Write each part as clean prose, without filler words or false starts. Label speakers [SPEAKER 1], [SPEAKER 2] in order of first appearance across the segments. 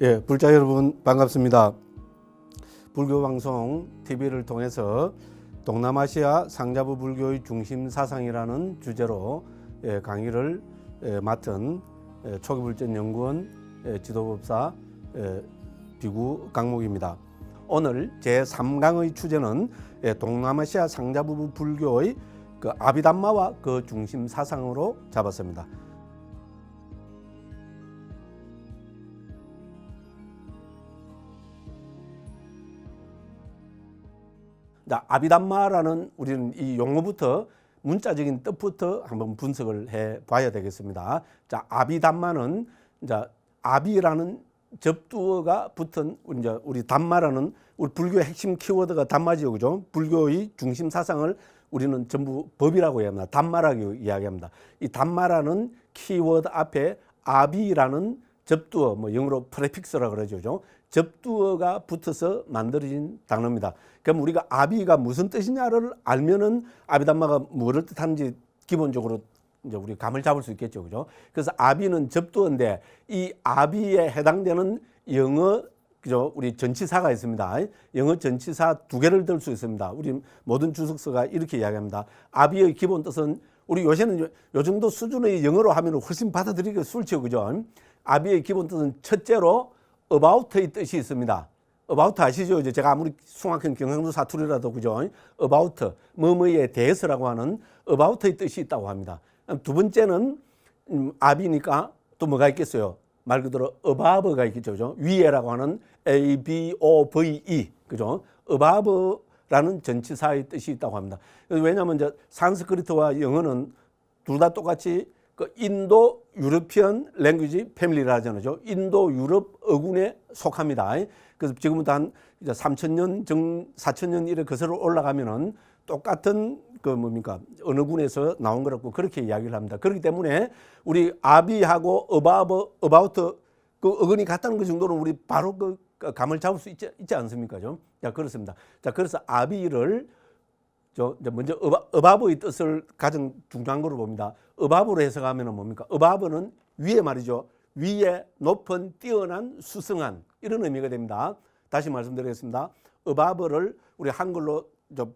[SPEAKER 1] 예, 불자 여러분 반갑습니다. 불교방송 TV를 통해서 동남아시아 상자부 불교의 중심 사상이라는 주제로 강의를 맡은 초기불전연구원 지도법사 비구 강목입니다. 오늘 제3강의 주제는 동남아시아 상자부 불교의 그 아비담마와 그 중심 사상으로 잡았습니다. 아비담마라는 우리는 이 용어부터 문자적인 뜻부터 한번 분석을 해 봐야 되겠습니다. 자, 아비담마는 이제 아비라는 접두어가 붙은 우리 담마라는 우리 불교의 핵심 키워드가 담마지요, 그죠? 불교의 중심 사상을 우리는 전부 법이라고 이야기합니다. 담마라고 이야기합니다. 이 담마라는 키워드 앞에 아비라는 접두어, 뭐 영어로 프레픽스라고 그러죠. 접두어가 붙어서 만들어진 단어입니다. 그럼 우리가 아비가 무슨 뜻이냐를 알면은 아비담마가 무엇을 뜻하는지 기본적으로 이제 우리 감을 잡을 수 있겠죠, 그죠? 그래서 아비는 접두어인데 이 아비에 해당되는 영어, 그죠? 우리 전치사가 있습니다. 영어 전치사 두 개를 들 수 있습니다. 우리 모든 주석서가 이렇게 이야기합니다. 아비의 기본 뜻은 우리 요새는 요 정도 수준의 영어로 하면 훨씬 받아들이기 수월치요, 그죠? 아비의 기본 뜻은 첫째로 about의 뜻이 있습니다. about 아시죠? 이제 제가 아무리 숭악한 경상도 사투리라도 그죠? about 뭐뭐에 대해서라고 하는 about의 뜻이 있다고 합니다. 두 번째는 아비니까 또 뭐가 있겠어요? 말 그대로 above가 있겠죠, 그죠? 위에라고 하는 above, 그죠? above라는 전치사의 뜻이 있다고 합니다. 왜냐하면 이제 산스크리트와 영어는 둘 다 똑같이 그 인도 유러피언 랭귀지 패밀리라 하잖아요. 인도 유럽 어군에 속합니다. 그래서 지금부터 한 3,000년 4,000년 이래 거슬러 올라가면은 똑같은 그 뭡니까 어느 군에서 나온 거라고 그렇게 이야기를 합니다. 그렇기 때문에 우리 아비하고 about 그 어근이 같다는 것 정도는 우리 바로 그 감을 잡을 수 있지 않습니까? 좀? 자, 그렇습니다. 자, 그래서 아비를 먼저 어바브의 뜻을 가장 중요한 거로 봅니다. 어바브로 해석하면 뭡니까? 어바브는 위에 말이죠. 위에 높은 뛰어난 수승한 이런 의미가 됩니다. 다시 말씀드리겠습니다. 어바브를 우리 한글로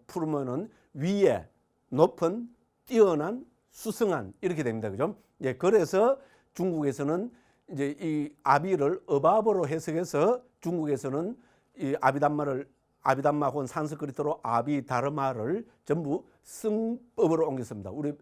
[SPEAKER 1] 풀으면은 위에 높은 뛰어난 수승한 이렇게 됩니다. 그죠? 예, 그래서 중국에서는 이제 이 아비를 어바브로 해석해서 중국에서는 이 아비담마 혹은 산스크리트로 아비다르마를 전부 승법으로 옮겼습니다. 우리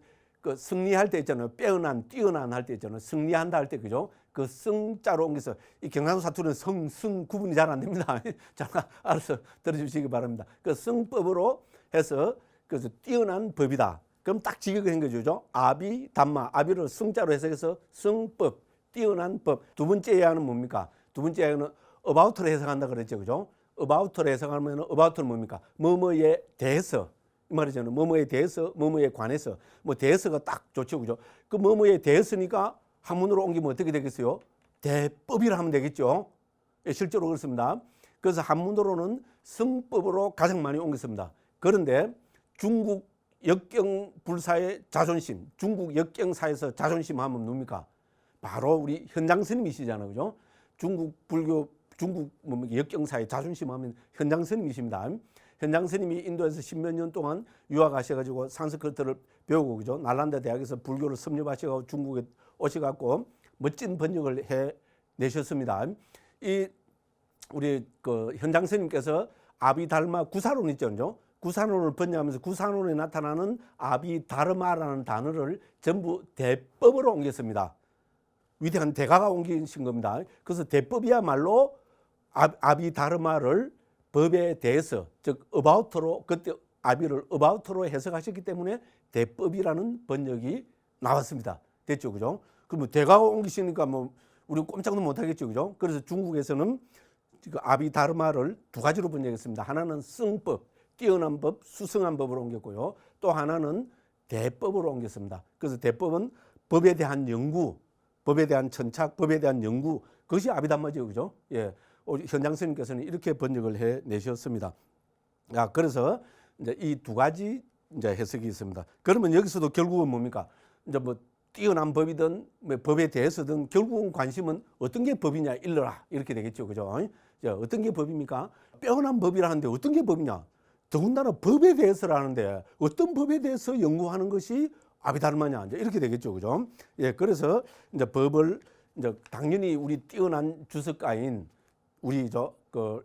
[SPEAKER 1] 그 승리할 때 있잖아요. 빼어난, 뛰어난 할 때 있잖아요. 승리한다 할 때 그죠? 그 승자로 옮겨서 이 경상도 사투리는 승 구분이 잘 안 됩니다. 자, 알아서 들어주시기 바랍니다. 그 승법으로 해서 그래서 뛰어난 법이다. 그럼 딱 직역을 한 거죠. 아비담마, 아비를 승자로 해석해서 승법, 뛰어난 법. 두 번째 예화는 뭡니까? 두 번째 예화는 about로 해석한다 그랬죠, 그죠? about로 해석하면 about는 뭡니까? 뭐뭐에 대해서 이 말이잖아요. 뭐뭐에 대해서, 뭐뭐에 관해서. 뭐 대해서가 딱 좋죠, 그죠? 그 뭐뭐에 대해서니까 한문으로 옮기면 어떻게 되겠어요? 대법이라 하면 되겠죠. 예, 실제로 그렇습니다. 그래서 한문으로는 승법으로 가장 많이 옮겼습니다. 그런데 중국 역경 불사의 자존심, 중국 역경사에서 자존심 하면 누굽니까? 바로 우리 현장 스님이시잖아요, 그죠? 중국 불교 중국 역경사의 자존심 하면 현장 스님이십니다. 현장 스님이 인도에서 10몇 년 동안 유학하셔가지고 산스크리트를 배우고 그죠? 날란다 대학에서 불교를 섭렵하셔가지고 중국에 오셔갖고 멋진 번역을 해내셨습니다. 이 우리 그 현장 스님께서 아비달마 구사론 있죠, 구사론을 번역하면서 구사론에 나타나는 아비다르마라는 단어를 전부 대법으로 옮겼습니다. 위대한 대가가 옮기신 겁니다. 그래서 대법이야말로 아비다르마를 법에 대해서 즉 about로 그때 아비를 about로 해석하셨기 때문에 대법이라는 번역이 나왔습니다. 됐죠, 그죠? 그럼 대가가 옮기시니까 뭐 우리 꼼짝도 못 하겠죠, 그죠? 그래서 중국에서는 그 아비다르마를 두 가지로 번역했습니다. 하나는 승법, 뛰어난 법, 수승한 법으로 옮겼고요. 또 하나는 대법으로 옮겼습니다. 그래서 대법은 법에 대한 연구, 법에 대한 천착, 법에 대한 연구, 그것이 아비담마죠, 그죠? 예, 현장 스님께서는 이렇게 번역을 해내셨습니다. 그래서 이제 이 두 가지 이제 해석이 있습니다. 그러면 여기서도 결국은 뭡니까? 이제 뭐 뛰어난 법이든 뭐 법에 대해서든 결국은 관심은 어떤 게 법이냐 일러라 이렇게 되겠죠, 그죠? 자, 어떤 게 법입니까? 빼어난 법이라는데 어떤 게 법이냐? 더군다나 법에 대해서라는데 어떤 법에 대해서 연구하는 것이 아비다르마냐 이렇게 되겠죠, 그죠? 예, 그래서 이제 법을 이제 당연히 우리 뛰어난 주석가인 우리 그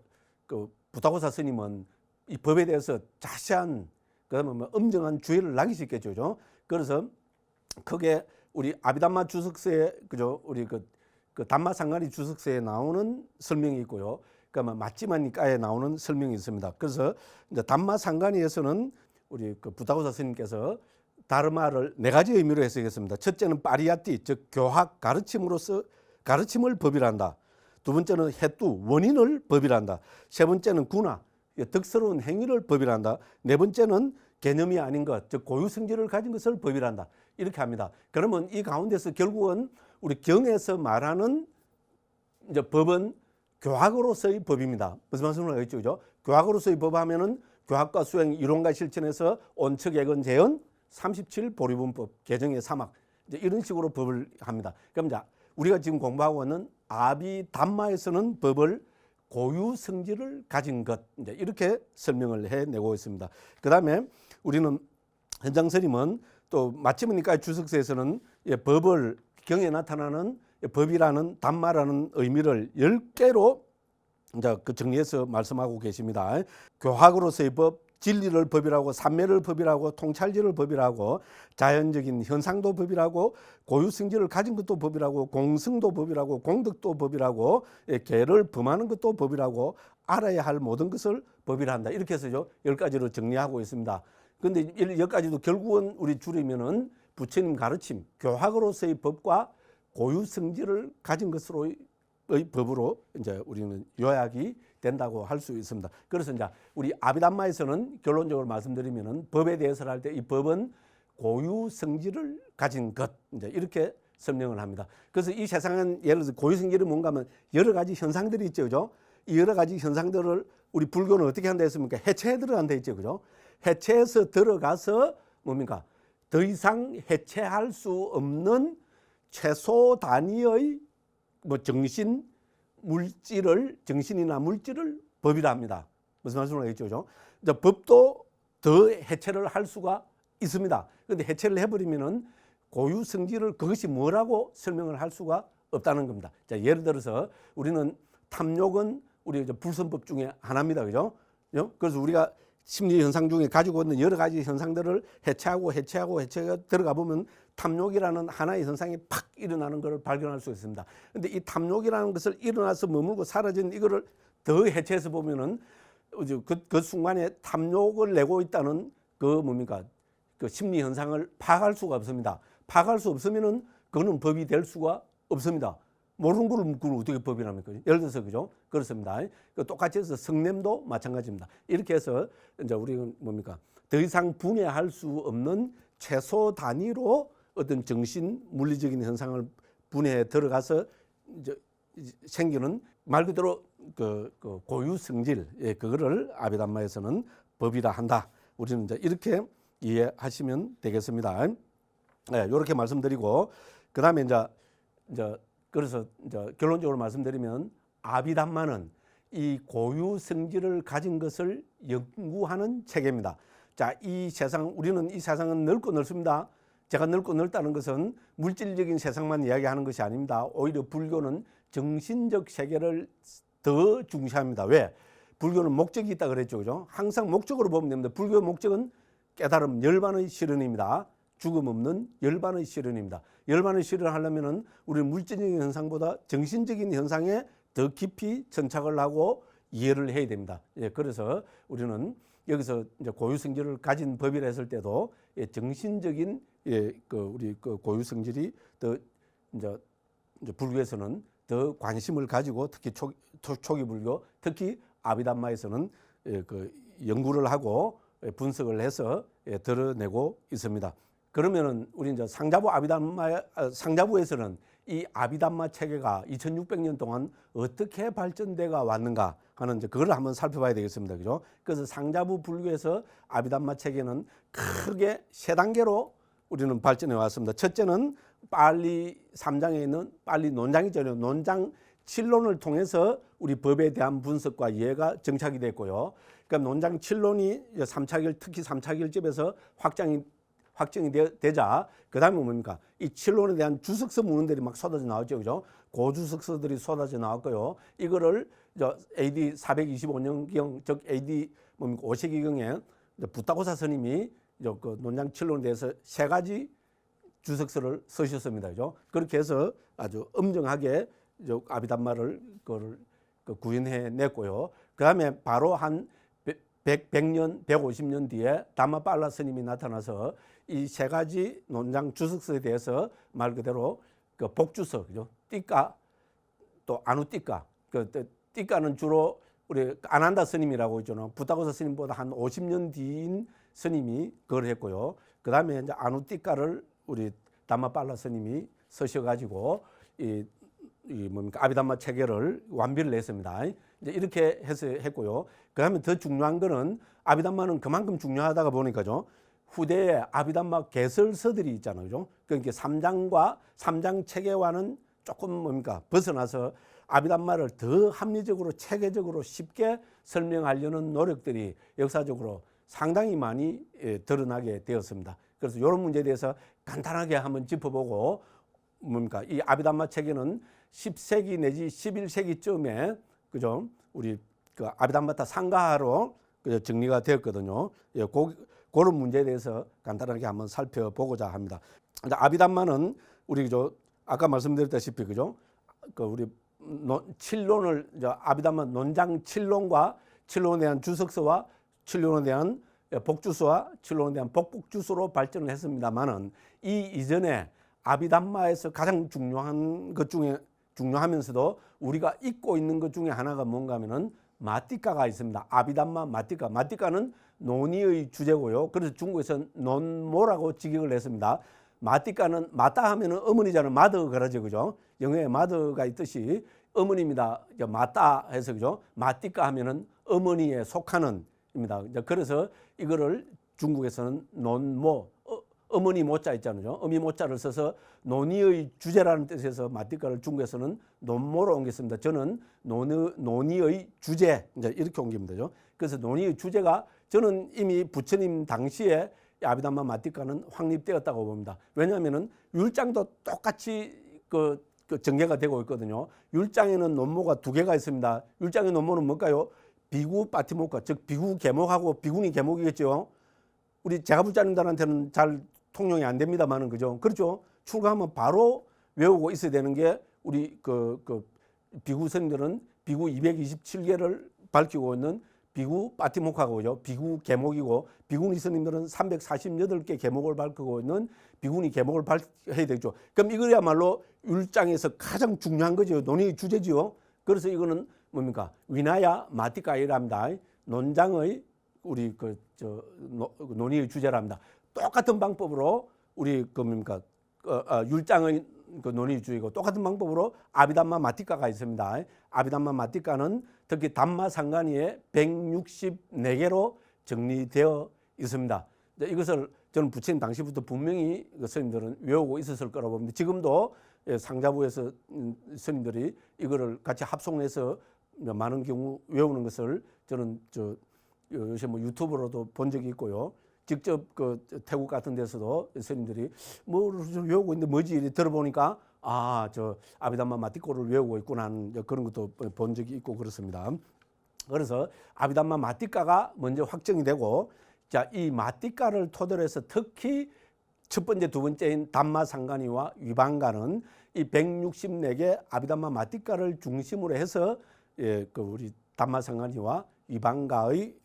[SPEAKER 1] 부타고사 스님은 이 법에 대해서 자세한 그다음에 뭐 엄정한 주의를 나기 있겠죠, 그죠? 그래서 크게 우리 아비담마 주석서에 그죠? 우리 그 담마 상가리 주석서에 나오는 설명이 있고요. 그러니까 맞지마니까에 나오는 설명이 있습니다. 그래서 이제 담마 상가니에서는 우리 그 부타고사 스님께서 다르마를 네 가지 의미로 해석했습니다. 첫째는 파리아티, 즉 교학 가르침으로서 가르침을 법이란다. 두 번째는 해뚜, 원인을 법이란다. 세 번째는 군화, 덕스러운 행위를 법이란다. 네 번째는 개념이 아닌 것, 즉 고유성질을 가진 것을 법이란다. 이렇게 합니다. 그러면 이 가운데서 결국은 우리 경에서 말하는 이제 법은 교학으로서의 법입니다. 무슨 말씀을 하겠죠, 그죠? 교학으로서의 법하면은 교학과 수행, 이론과 실천에서 온척, 예건, 재현, 37 보리분법, 개정의 사막 이제 이런 식으로 법을 합니다. 그럼 이제 우리가 지금 공부하고 있는 아비담마에서는 법을 고유 성질을 가진 것 이제 이렇게 설명을 해내고 있습니다. 그다음에 우리는 현장스님은 또 마침이니까 주석서에서는 법을 경에 나타나는 법이라는 담마라는 의미를 10개로 이제 그 정리해서 말씀하고 계십니다. 교학으로서의 법, 진리를 법이라고, 삼매를 법이라고, 통찰지를 법이라고, 자연적인 현상도 법이라고, 고유성질을 가진 것도 법이라고, 공성도 법이라고, 공덕도 법이라고, 계를 범하는 것도 법이라고, 알아야 할 모든 것을 법이라 한다. 이렇게 해서 10가지로 정리하고 있습니다. 그런데 10가지도 결국은 우리 줄이면은 부처님 가르침, 교학으로서의 법과 고유성질을 가진 것으로의 법으로 이제 우리는 요약이 된다고 할 수 있습니다. 그래서 이제 우리 아비담마에서는 결론적으로 말씀드리면은 법에 대해서 할 때 이 법은 고유 성질을 가진 것 이제 이렇게 설명을 합니다. 그래서 이 세상은 예를 들어서 고유 성질이 뭔가 하면 여러 가지 현상들이 있죠, 그죠? 이 여러 가지 현상들을 우리 불교는 어떻게 한다 했습니까? 해체해 들어간다 했죠, 그죠? 해체해서 들어가서 뭡니까? 더 이상 해체할 수 없는 최소 단위의 뭐 정신이나 물질을 법이라 합니다. 무슨 말씀을 하겠죠, 그죠? 이제 법도 더 해체를 할 수가 있습니다. 그런데 해체를 해버리면은 고유 성질을 그것이 뭐라고 설명을 할 수가 없다는 겁니다. 자, 예를 들어서 우리는 탐욕은 우리 불선법 중에 하나입니다, 그죠? 그래서 우리가 심리 현상 중에 가지고 있는 여러 가지 현상들을 해체가 들어가 보면 탐욕이라는 하나의 현상이 팍 일어나는 것을 발견할 수 있습니다. 그런데 이 탐욕이라는 것을 일어나서 머물고 사라진 이거를 더 해체해서 보면은 그 순간에 탐욕을 내고 있다는 그 뭡니까? 그 심리 현상을 파악할 수가 없습니다. 파악할 수 없으면은 그거는 법이 될 수가 없습니다. 모르는 걸 그걸 어떻게 법이랍니까? 예를 들어서 그죠? 그렇습니다. 똑같이 해서 성냄도 마찬가지입니다. 이렇게 해서 이제 우리는 뭡니까? 더 이상 분해할 수 없는 최소 단위로 어떤 정신 물리적인 현상을 분해해 들어가서 이제 생기는 말 그대로 그 고유 성질, 그거를 아비담마에서는 법이라 한다. 우리는 이제 이렇게 이해하시면 되겠습니다. 이렇게 말씀드리고 그다음에 이제 그래서 이제 결론적으로 말씀드리면 아비담마는 이 고유 성질을 가진 것을 연구하는 체계입니다. 자, 이 세상 우리는 이 세상은 넓고 넓습니다. 제가 넓고 넓다는 것은 물질적인 세상만 이야기하는 것이 아닙니다. 오히려 불교는 정신적 세계를 더 중시합니다. 왜? 불교는 목적이 있다 그랬죠, 그죠? 항상 목적으로 보면 됩니다. 불교의 목적은 깨달음, 열반의 실현입니다. 죽음 없는 열반의 실현입니다. 열반의 실현을 하려면은 우리는 물질적인 현상보다 정신적인 현상에 더 깊이 천착을 하고 이해를 해야 됩니다. 그래서 우리는 여기서 이제 고유성질을 가진 법이라 했을 때도 정신적인 우리 고유 성질이 더 이제 불교에서는 더 관심을 가지고 특히 초기 불교, 특히 아비담마에서는 그 연구를 하고 분석을 해서 드러내고 있습니다. 그러면은 우리 이제 상자부에서는 이 아비담마 체계가 2600년 동안 어떻게 발전돼가 왔는가 하는 이제 그걸 한번 살펴봐야 되겠습니다. 그죠? 그래서 상자부 불교에서 아비담마 체계는 크게 세 단계로 우리는 발전해 왔습니다. 첫째는 빨리 3장에 있는 빨리 논장이죠. 논장 7논을 통해서 우리 법에 대한 분석과 이해가 정착이 됐고요. 그러니까 논장 7논이 3차결 특히 3차결집에서 확정이 되자 그다음에 뭡니까? 이 7논에 대한 주석서 문헌들이 막 쏟아져 나왔죠. 그죠? 고주석서들이 쏟아져 나왔고요. 이거를 AD 425년경 즉 AD 5세기경에 부타고사 스님이 그 논장 7논에 대해서 3가지 주석서를 쓰셨습니다. 그죠? 그렇게 해서 아주 엄정하게 아비담마를 구현해 냈고요. 그 다음에 바로 한 100년, 150년 뒤에 담마빨라 스님이 나타나서 이 3가지 논장 주석서에 대해서 말 그대로 그 복주석, 그죠? 띠까, 또 아누띠까. 띠까는 주로 우리 아난다 스님이라고 있잖아요. 부타고사 스님보다 한 50년 뒤인 스님이 그걸 했고요. 그 다음에 이제 아누띠까를 우리 담마빨라 스님이 쓰셔가지고 아비담마 체계를 완비를 냈습니다. 이제 이렇게 해서 했고요. 그 다음에 더 중요한 거는 아비담마는 그만큼 중요하다가 보니까죠. 후대에 아비담마 개설서들이 있잖아요. 그죠? 그러니까 3장 체계와는 조금 벗어나서 아비담마를 더 합리적으로 체계적으로 쉽게 설명하려는 노력들이 역사적으로 상당히 많이 드러나게 되었습니다. 그래서 이런 문제에 대해서 간단하게 한번 짚어보고 이 아비담마 체계는 10세기 내지 11세기쯤에 그죠? 우리 그 아비담마타 상가하로 정리가 되었거든요. 그런 문제에 대해서 간단하게 한번 살펴보고자 합니다. 아비담마는 우리 아까 말씀드렸다시피 그죠? 우리 7논을 아비담마 논장 7논과 7논에 대한 주석서와 7논에 대한 복주서와 7논에 대한 복복주서로 발전을 했습니다만은 이 이전에 아비담마에서 가장 중요한 것 중에 중요하면서도 우리가 잊고 있는 것 중에 하나가 뭔가 하면은 마띠까가 있습니다. 아비담마 마띠까. 마띠까는 논의의 주제고요. 그래서 중국에서 논모라고 직역을 했습니다. 마띠까는 마따 하면은 어머니잖아요. 마더 그러죠. 그죠? 영어에 마더가 있듯이 어머니입니다. 마따 해서 그죠? 마띠까 하면은 어머니에 속하는 입니다. 그래서 이거를 중국에서는 논모 어머니 모자 있잖아요. 어미 모자를 써서 논의의 주제라는 뜻에서 마띠까를 중국에서는 논모로 옮겼습니다. 저는 논의의 주제 이렇게 옮깁니다. 그래서 논의의 주제가 저는 이미 부처님 당시에 아비담마 마띠까는 확립되었다고 봅니다. 왜냐하면은 율장도 똑같이 그 전개가 되고 있거든요. 율장에는 논모가 2개가 있습니다. 율장의 논모는 뭘까요? 비구 파티모카, 즉 비구 계목하고 비구니 계목이겠죠. 우리 제가불자님들한테는 잘 통용이 안 됩니다만은 그죠? 그렇죠? 출가하면 바로 외우고 있어야 되는 게 우리 비구 스님들은 비구 227개를 밝히고 있는 비구 파티모카고요. 비구 계목이고 비구니 스님들은 348개 계목을 밝히고 있는 비구니 계목을 해야 되죠. 그럼 이거야말로 율장에서 가장 중요한 거죠. 논의 주제지요. 그래서 이거는 뭡니까? 위나야 마티까이랍니다. 논장의 우리 논의의 주제랍니다. 똑같은 방법으로 우리 율장의 논의 주제고 똑같은 방법으로 아비담마 마티까가 있습니다. 아비담마 마티까는 특히 담마 상간이에 164개로 정리되어 있습니다. 이것을 저는 부처님 당시부터 분명히 스님들은 외우고 있었을 거라고 봅니다. 지금도 상자부에서 스님들이 이거를 같이 합송해서 많은 경우 외우는 것을 저는 요새 유튜브로도 본 적이 있고요. 직접 태국 같은 데서도 스님들이 뭐를 외우고 있는데 뭐지 들어보니까 아비담마 마띠꼬를 외우고 있구나 하는 그런 것도 본 적이 있고 그렇습니다. 그래서 아비담마 마띠까가 먼저 확정이 되고 이 마띠까를 토대로 해서 특히 첫 번째, 두 번째인 담마상간이와 위반가는 이 164개 아비담마 마띠까를 중심으로 해서 우리 담마상간이와 위반가의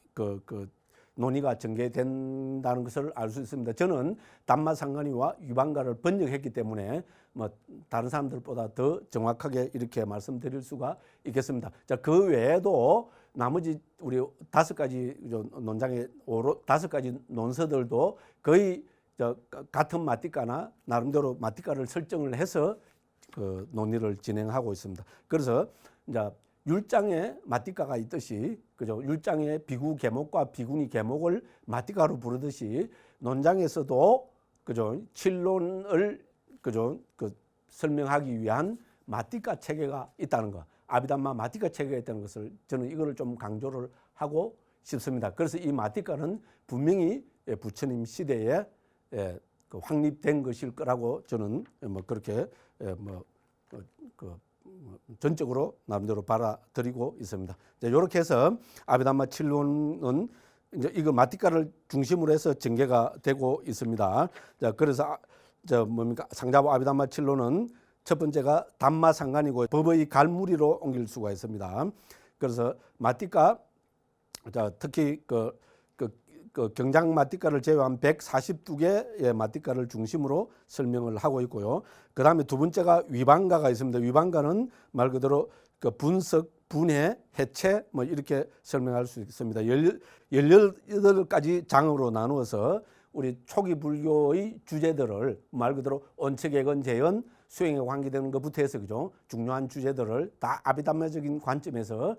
[SPEAKER 1] 논의가 전개된다는 것을 알 수 있습니다. 저는 담마상간이와 위반가를 번역했기 때문에 다른 사람들보다 더 정확하게 이렇게 말씀드릴 수가 있겠습니다. 자, 그 외에도 나머지 우리 5가지 논장의 5가지 논서들도 거의 같은 마띠까나 나름대로 마띠까를 설정을 해서 논의를 진행하고 있습니다. 그래서 이제 율장에 마띠까가 있듯이 그죠? 율장에 비구 계목과 비구니 계목을 마띠까로 부르듯이 논장에서도 그죠? 7논을 그죠? 그 설명하기 위한 마티카 체계가 있다는 거, 아비담마 마티카 체계가 있다는 것을 저는 이거를 좀 강조를 하고 싶습니다. 그래서 이 마티카는 분명히 부처님 시대에 그 확립된 것일 거라고 저는 뭐 그렇게 전적으로 나름대로 받아들이고 있습니다. 이렇게 해서 아비담마 칠론은 이제 이거 마티카를 중심으로 해서 전개가 되고 있습니다. 자, 그래서 상자부 아비담마 칠론은 첫 번째가 담마 상간이고 법의 갈무리로 옮길 수가 있습니다. 그래서 마티카, 자, 특히 그 경장 마티카를 제외한 142개의 마티카를 중심으로 설명을 하고 있고요. 그 다음에 두 번째가 위반가가 있습니다. 위반가는 말 그대로 그 분석, 분해, 해체 뭐 이렇게 설명할 수 있습니다. 18가지 장으로 나누어서 우리 초기 불교의 주제들을 말 그대로 언체개건, 재현, 수행에 관계되는 것부터 해서 그죠? 중요한 주제들을 다 아비담마적인 관점에서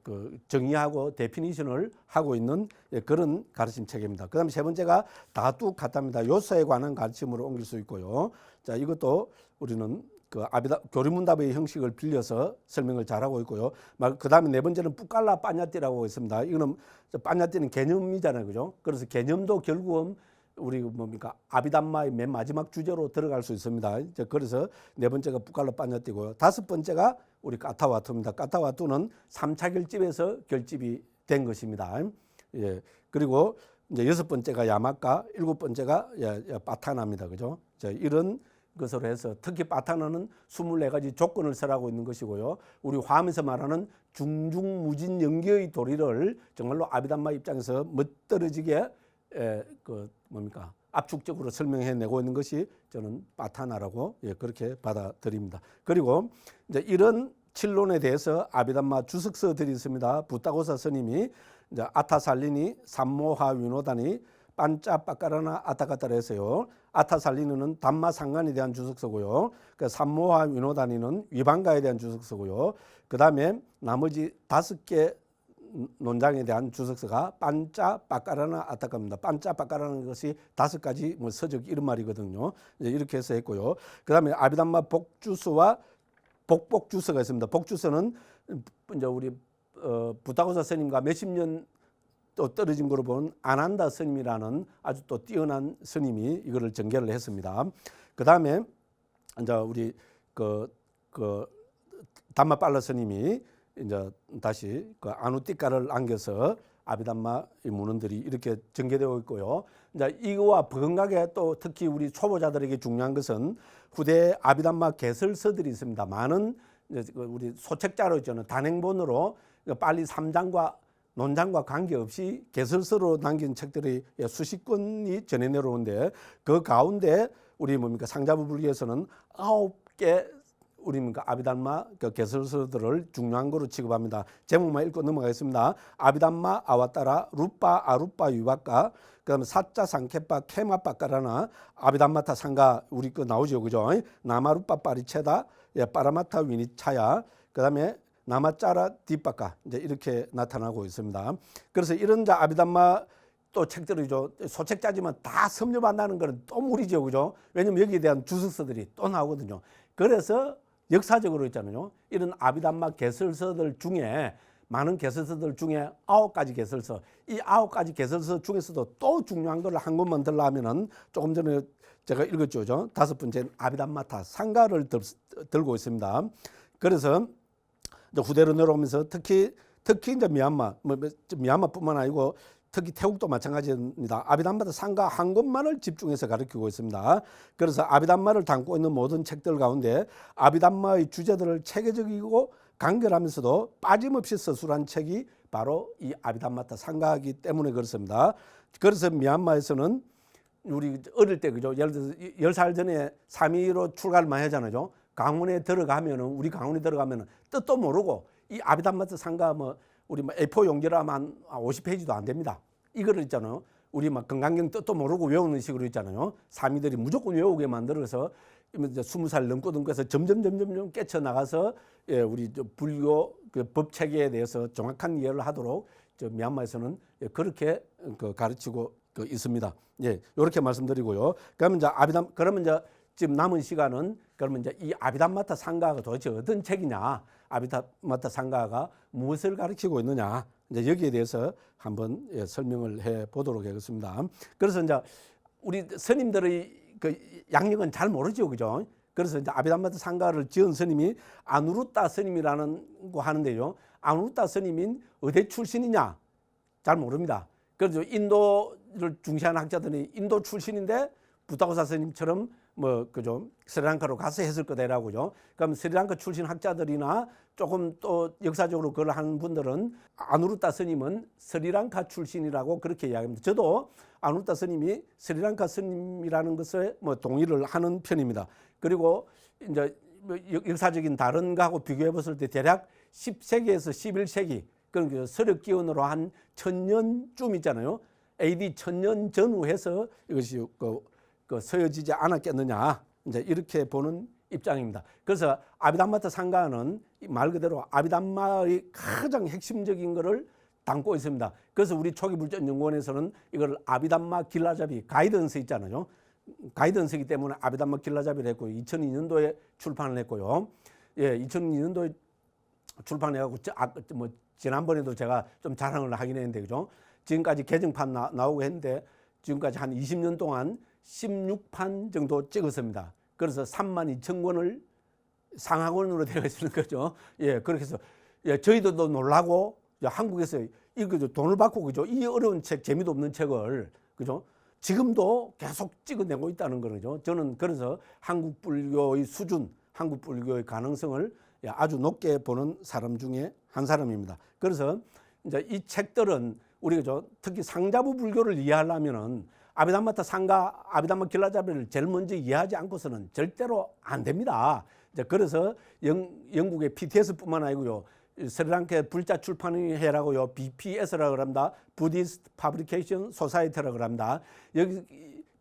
[SPEAKER 1] 그 정의하고 데피니션을 하고 있는 그런 가르침 체계입니다. 그다음에 세 번째가 다뚝 가타입니다. 요소에 관한 가르침으로 옮길 수 있고요. 자, 이것도 우리는 그 교리문답의 형식을 빌려서 설명을 잘하고 있고요. 그다음에 네 번째는 뿌깔라 빠냐띠라고 있습니다. 이거는 빠냐띠는 개념이잖아요, 그죠? 그래서 개념도 결국은 우리 뭡니까 아비담마의 맨 마지막 주제로 들어갈 수 있습니다. 그래서 네 번째가 뿌깔라 빠냐띠고요. 다섯 번째가 우리 까타와투입니다. 까타와투는 3차 결집에서 결집이 된 것입니다. 예. 그리고 이제 여섯 번째가 야마카, 일곱 번째가 바타나입니다. 그죠? 자, 이런 것으로 해서 특히 바타나는 24가지 조건을 설하고 있는 것이고요. 우리 화엄에서 말하는 중중무진 연계의 도리를 정말로 아비담마 입장에서 멋들어지게 압축적으로 설명해내고 있는 것이 저는 바타나라고 그렇게 받아들입니다. 그리고 이제 이런 칠론에 대해서 아비담마 주석서들이 있습니다. 부타고사 스님이 이제 아타살리니, 삼모하 위노다니, 반짜빠까라나 아타카타를 했어요. 아타살리니는 담마 상간에 대한 주석서고요. 그 삼모하 위노다니는 위반가에 대한 주석서고요. 그 다음에 나머지 5개 논장에 대한 주석서가 반짜빠까라나 아타카입니다. 반짜빠까라는 것이 5가지 뭐 서적 이런 말이거든요. 이렇게 해서 했고요. 그 다음에 아비담마 복주서와 복복주서가 있습니다. 복주서는 이제 우리 부타고사 스님과 몇십 년 또 떨어진 거로 본 아난다 스님이라는 아주 또 뛰어난 스님이 이거를 전개를 했습니다. 그 다음에 이제 우리 담마빨라 스님이 이제 다시 그 아누띠카를 안겨서 아비담마 문헌들이 이렇게 전개되어 있고요. 이제 이거와 버금가게 또 특히 우리 초보자들에게 중요한 것은 후대 아비담마 개설서들이 있습니다. 많은 우리 소책자로 있잖아요. 단행본으로 빨리 3장과 논장과 관계없이 개설서로 남긴 책들이 수십 권이 전해 내려오는데 그 가운데 우리 상자부 불교에서는 9개 우리 아비담마 개설서들을 중요한 거로 취급합니다. 제목만 읽고 넘어가겠습니다. 아비담마 아와따라 루빠 아루빠 유바까, 그다음에 사자 상케빠 케마빠까라나 아비담마타 상가 우리 거 나오죠, 그죠? 나마루빠 빠리체다 빠라마타 위니차야, 그다음에 나마짜라 뒷바까 이제 이렇게 나타나고 있습니다. 그래서 이런 아비담마 또 책들이죠. 소책자지만 다 섭렵한다는 거는 또 무리죠, 그죠? 왜냐면 여기에 대한 주석서들이 또 나오거든요. 그래서 역사적으로 있잖아요. 이런 아비담마 개설서들 중에 많은 개설서들 중에 9가지 개설서, 이 9가지 개설서 중에서도 또 중요한 걸 한 권만 들라면은 조금 전에 제가 읽었죠, 5번째 아비담마타 상가를 들고 있습니다. 그래서 이제 후대로 내려오면서 특히 이제 미얀마뿐만 아니고 특히 태국도 마찬가지입니다. 아비담마타 상가 한 권만을 집중해서 가르치고 있습니다. 그래서 아비담마를 담고 있는 모든 책들 가운데 아비담마의 주제들을 체계적이고 간결하면서도 빠짐없이 서술한 책이 바로 이 아비담마타 상가이기 때문에 그렇습니다. 그래서 미얀마에서는 우리 어릴 때 그죠? 예를 들어서 10살 전에 3.15 출가를 많이 하잖아요. 강원에 들어가면은 우리 강원에 들어가면은 뜻도 모르고 이 아비담마타 상가 우리 A4 용지로 하면 50페이지도 안 됩니다. 이거를 있잖아요. 우리 건강경 뜻도 모르고 외우는 식으로 있잖아요. 사미들이 무조건 외우게 만들어서 20살 넘고 해서 점점 깨쳐 나가서 우리 불교 법 체계에 대해서 정확한 이해를 하도록 미얀마에서는 그렇게 가르치고 있습니다. 이렇게 말씀드리고요. 그러면 이제 지금 남은 시간은 그러면 이제 이 아비담마타 상가가 도대체 어떤 책이냐, 아비담마타 상가가 무엇을 가르치고 있느냐, 이제 여기에 대해서 한번 설명을 해 보도록 하겠습니다. 그래서 이제 우리 스님들의 그 양력은 잘 모르죠, 그죠? 그래서 이제 아비담마타 상가를 지은 스님이 아누루타 스님이라는 거 하는데요. 아누루타 스님인 어디 출신이냐? 잘 모릅니다. 그래서 인도를 중시하는 학자들이 인도 출신인데 부타고사 스님처럼 뭐 그죠, 스리랑카로 가서 했을 거다라고요. 그럼 스리랑카 출신 학자들이나 조금 또 역사적으로 그걸 하는 분들은 아누루타 스님은 스리랑카 출신이라고 그렇게 이야기합니다. 저도 아누루타 스님이 스리랑카 스님이라는 것에 뭐 동의를 하는 편입니다. 그리고 이제 역사적인 다른 거하고 비교해 봤을 때 대략 10세기에서 11세기 그런 서력 기원으로 한 1000년쯤 있잖아요. AD 1000년 전후해서 이것이 그 서여지지 않았겠느냐, 이제 이렇게 보는 입장입니다. 그래서 아비담마타 상가는 말 그대로 아비담마의 가장 핵심적인 것을 담고 있습니다. 그래서 우리 초기불전연구원에서는 이걸 아비담마 길라잡이 가이던스 있잖아요. 가이던스이기 때문에 아비담마 길라잡이를 했고 2002년도에 출판을 했고요. 예, 2002년도에 출판해가고 뭐 지난번에도 제가 좀 자랑을 하긴 했는데 그죠? 지금까지 개정판 나오고 했는데 지금까지 한 20년 동안 16판 정도 찍었습니다. 그래서 32,000권을 상하권으로 되어 있는 거죠. 예, 그렇게 해서 예, 저희들도 놀라고 한국에서 이거 돈을 받고 그죠? 이 어려운 책, 재미도 없는 책을 그죠? 지금도 계속 찍어내고 있다는 거죠. 저는 그래서 한국 불교의 수준, 한국 불교의 가능성을 아주 높게 보는 사람 중에 한 사람입니다. 그래서 이제 이 책들은 우리가 특히 상자부 불교를 이해하려면은 아비담마타 상가, 아비담마 길라잡이를 제일 먼저 이해하지 않고서는 절대로 안 됩니다. 이제 그래서 영국의 PTS뿐만 아니고요, 스리랑카의 불자 출판회라고요, BPS라고 합니다. 부디스트 파브리케이션 소사이티라고 합니다. 여기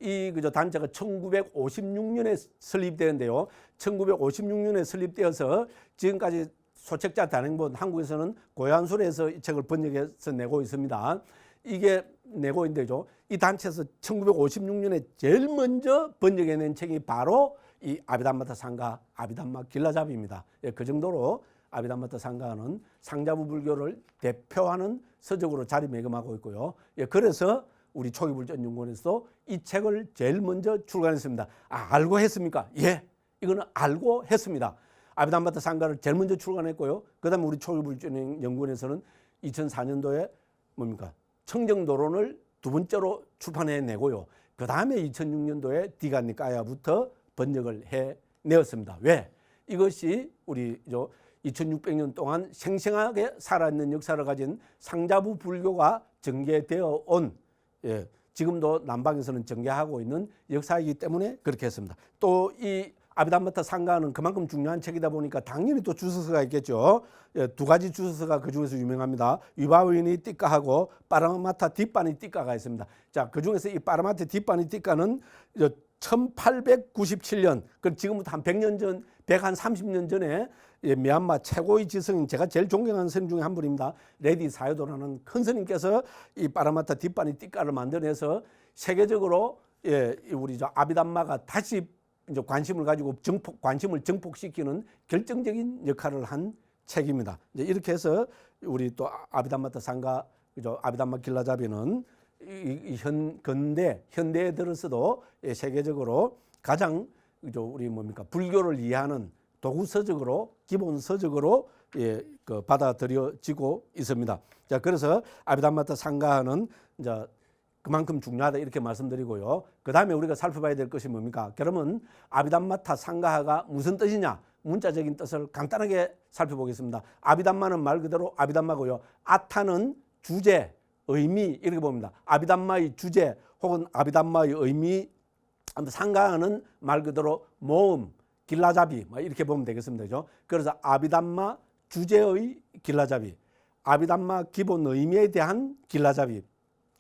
[SPEAKER 1] 이 그저 단체가 1956년에 설립되었는데요. 1956년에 설립되어서 지금까지 소책자 단행본 한국에서는 고얀술에서 이 책을 번역해서 내고 있습니다. 이게 내고 있는데죠. 이 단체에서 1956년에 제일 먼저 번역해낸 책이 바로 이 아비담마타 상가, 아비담마 길라잡이입니다. 예, 그 정도로 아비담마타 상가는 상자부 불교를 대표하는 서적으로 자리매김하고 있고요. 예, 그래서 우리 초기불전연구원에서 이 책을 제일 먼저 출간했습니다. 알고 했습니까? 예, 이거는 알고 했습니다. 아비담마타 상가를 제일 먼저 출간했고요. 그 다음에 우리 초기불전연구원에서는 2004년도에 뭡니까? 청정도론을 두 번째로 출판해내고요. 그 다음에 2006년도에 디가니까야부터 번역을 해내었습니다. 왜? 이것이 우리 2600년 동안 생생하게 살아있는 역사를 가진 상자부 불교가 전개되어 온, 예, 지금도 남방에서는 전개하고 있는 역사이기 때문에 그렇게 했습니다. 또 이 아비담마타 상가는 그만큼 중요한 책이다 보니까 당연히 또 주석서가 있겠죠. 예, 두 가지 주석서가 그 중에서 유명합니다. 위바위니 띠까하고 파라마타 뒷바니 띠까가 있습니다. 자, 그 중에서 이 파라마타 뒷바니 띠까는 1897년, 그 지금부터 한 100년 전, 130년 전에 미얀마 최고의 지성인, 제가 제일 존경하는 스님 중에 한 분입니다. 레디 사요도라는 큰 스님께서 이 파라마타 뒷바니 띠까를 만들어내서 세계적으로 우리 아비담마가 다시 이제 관심을 가지고 관심을 증폭시키는 결정적인 역할을 한 책입니다. 이제 이렇게 해서 우리 또 아비담마타 상가, 아비담마 길라잡이는 현대에 들어서도 세계적으로 가장 우리 불교를 이해하는 도구 서적으로, 기본 서적으로 받아들여지고 있습니다. 자, 그래서 아비담마타 상가는 이제 그만큼 중요하다 이렇게 말씀드리고요. 그 다음에 우리가 살펴봐야 될 것이 뭡니까? 그러면 아비담마타 상가가 무슨 뜻이냐? 문자적인 뜻을 간단하게 살펴보겠습니다. 아비담마는 말 그대로 아비담마고요. 아타는 주제, 의미 이렇게 봅니다. 아비담마의 주제 혹은 아비담마의 의미, 상가는 말 그대로 모음, 길라잡이 이렇게 보면 되겠습니다. 그죠? 그래서 아비담마 주제의 길라잡이, 아비담마 기본 의미에 대한 길라잡이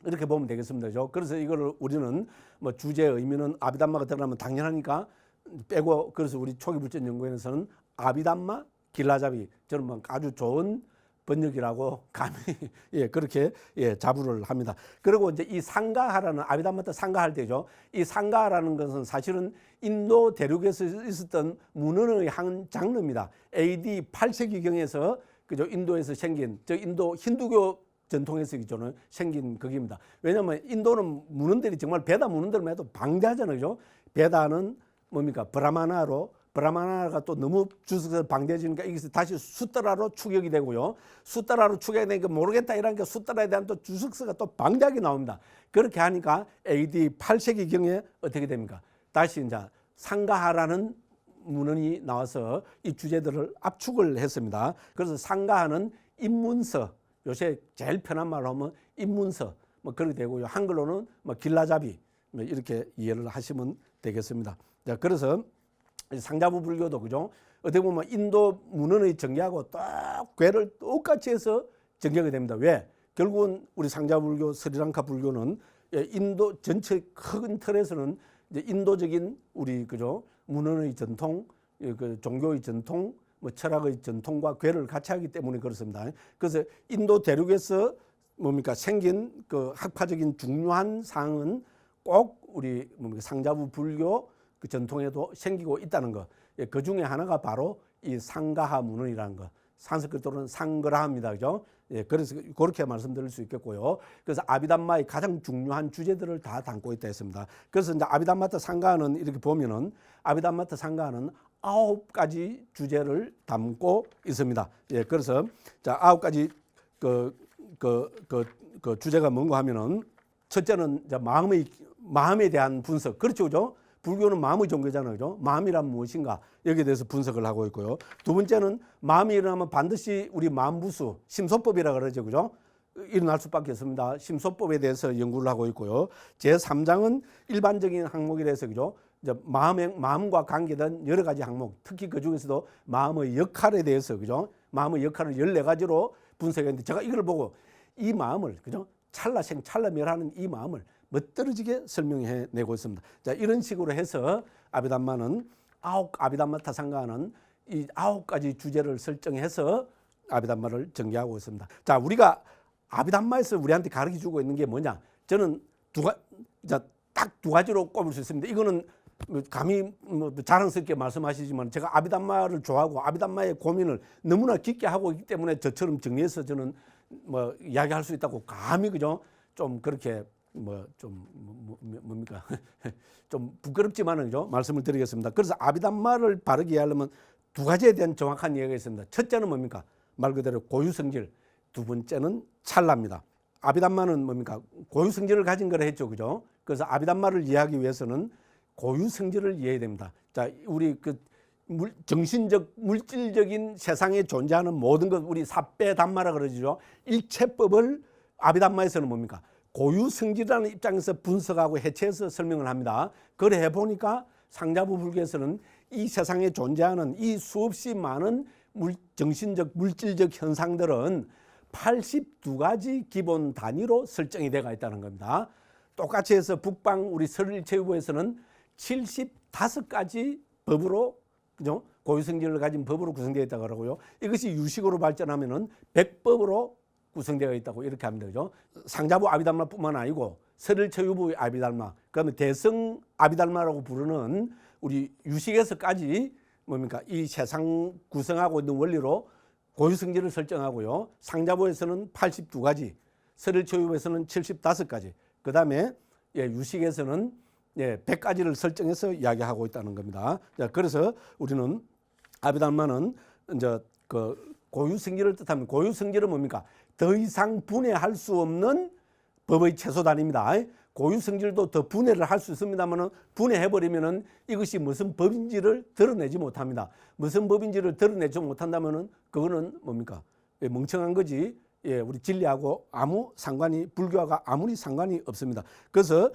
[SPEAKER 1] 이렇게 보면 되겠습니다. 그죠? 그래서 이거를 우리는 뭐 주제 의미는 아비담마가 들어가면 당연하니까 빼고, 그래서 우리 초기불전연구원에서는 아비담마 길라잡이, 저는 아주 좋은 번역이라고 감히 예, 그렇게 예, 자부를 합니다. 그리고 이제 이 상가하라는 아비담마타 상가할 때죠. 이 상가라는 것은 사실은 인도 대륙에서 있었던 문헌의 한 장르입니다. AD 8세기경에서 그죠 인도에서 생긴 저 인도 힌두교 전통에서 기존은 생긴 거기입니다. 왜냐하면 인도는 문헌들이 정말 베다 문헌들만 해도 방대하잖아요. 그죠? 베다는 뭡니까? 브라마나가 또 너무 주석에서 방대해지니까 이게 다시 수따라로 추격이 되고요. 수따라로 추격이 되니까 모르겠다 이러니까 수따라에 대한 또 주석서가 또 방대하게 나옵니다. 그렇게 하니까 AD 8세기경에 어떻게 됩니까? 다시 이제 상가하라는 문헌이 나와서 이 주제들을 압축을 했습니다. 그래서 상가하는 입문서, 요새 제일 편한 말로 하면 입문서 뭐 그렇게 되고요. 한글로는 뭐 길라잡이 뭐 이렇게 이해를 하시면 되겠습니다. 자, 그래서 상자부 불교도 그죠? 어떻게 보면 인도 문헌의 전개하고 딱 궤를 똑같이 해서 전개가 됩니다. 왜? 결국은 우리 상자부 불교, 스리랑카 불교는 인도 전체 큰 틀에서는 이제 인도적인 우리 그죠? 문헌의 전통, 그 종교의 전통, 뭐 철학의 전통과 궤를 같이 하기 때문에 그렇습니다. 그래서 인도 대륙에서 뭡니까 생긴 그 학파적인 중요한 사항은 꼭 우리 뭡니까 상자부 불교 그 전통에도 생기고 있다는 것. 그 중에 하나가 바로 이 상가하 문헌이라는 것. 산스크리트로는 상그라합니다. 그죠? 예, 그래서 그렇게 말씀드릴 수 있겠고요. 그래서 아비담마의 가장 중요한 주제들을 다 담고 있다 했습니다. 그래서 이제 아비담마타 상가는 이렇게 보면은 아비담마타 상가는 9가지 주제를 담고 있습니다. 예, 그래서 자 9가지 그 주제가 뭔가 하면은 첫째는 이제 마음에 대한 분석. 그렇죠, 그죠? 불교는 마음의 종교잖아요. 그죠? 마음이란 무엇인가? 여기에 대해서 분석을 하고 있고요. 두 번째는 마음이 일어나면 반드시 우리 마음부수, 심소법이라 그러죠. 그죠? 일어날 수밖에 없습니다. 심소법에 대해서 연구를 하고 있고요. 제3장은 일반적인 항목이라서 그죠? 이제 마음과 관계된 여러 가지 항목, 특히 그 중에서도 마음의 역할에 대해서 그죠? 마음의 역할을 14가지로 분석했는데 제가 이걸 보고 이 마음을 그죠? 찰나생 찰나멸하는 이 마음을 멋들어지게 설명해 내고 있습니다. 자, 이런 식으로 해서 아비담마는 아비담마타 상가는 이 9가지 주제를 설정해서 아비담마를 전개하고 있습니다. 자, 우리가 아비담마에서 우리한테 가르쳐 주고 있는 게 뭐냐? 저는 딱 두 가지로 꼽을 수 있습니다. 이거는 감히 뭐 자랑스럽게 말씀하시지만 제가 아비담마를 좋아하고 아비담마의 고민을 너무나 깊게 하고 있기 때문에 저처럼 정리해서 저는 뭐 이야기할 수 있다고 감히 그죠? 좀 그렇게 뭡니까? 좀 부끄럽지만은 그죠? 말씀을 드리겠습니다. 그래서 아비담마를 바르게 하려면 두 가지에 대한 정확한 이야기가 있습니다. 첫째는 뭡니까? 말 그대로 고유성질. 두 번째는 찰나입니다. 아비담마는 뭡니까? 고유성질을 가진 거라 했죠. 그죠? 그래서 아비담마를 이해하기 위해서는 고유성질을 이해해야 됩니다. 자, 우리 그 정신적, 물질적인 세상에 존재하는 모든 것, 우리 사배담마라 그러죠. 일체법을 아비담마에서는 뭡니까? 고유성질이라는 입장에서 분석하고 해체해서 설명을 합니다. 그래 해보니까 상자부 불교에서는 이 세상에 존재하는 이 수없이 많은 정신적, 물질적 현상들은 82가지 기본 단위로 설정이 되어 있다는 겁니다. 똑같이 해서 북방 우리 설일체유부에서는 75가지 법으로 그죠? 고유성질을 가진 법으로 구성되어 있다고 하고요. 이것이 유식으로 발전하면은 100법으로 구성되어 있다고 이렇게 합니다. 그죠? 상자부 아비달마뿐만 아니고 설일체유부의 아비달마, 그다음에 대성 아비달마라고 부르는 우리 유식에서까지 뭡니까? 이 세상 구성하고 있는 원리로 고유성질을 설정하고요. 상자부에서는 82가지, 설일체유부에서는 75가지, 그다음에 유식에서는 100가지를 설정해서 이야기하고 있다는 겁니다. 자, 그래서 우리는 아비달마는 이제 그 고유성질을 뜻하면 고유성질은 뭡니까? 더 이상 분해할 수 없는 법의 최소 단위입니다. 고유성질도 더 분해를 할 수 있습니다만 분해해버리면 이것이 무슨 법인지를 드러내지 못합니다. 무슨 법인지를 드러내지 못한다면 그거는 뭡니까? 멍청한 거지. 우리 진리하고 아무 상관이, 불교와 아무리 상관이 없습니다. 그래서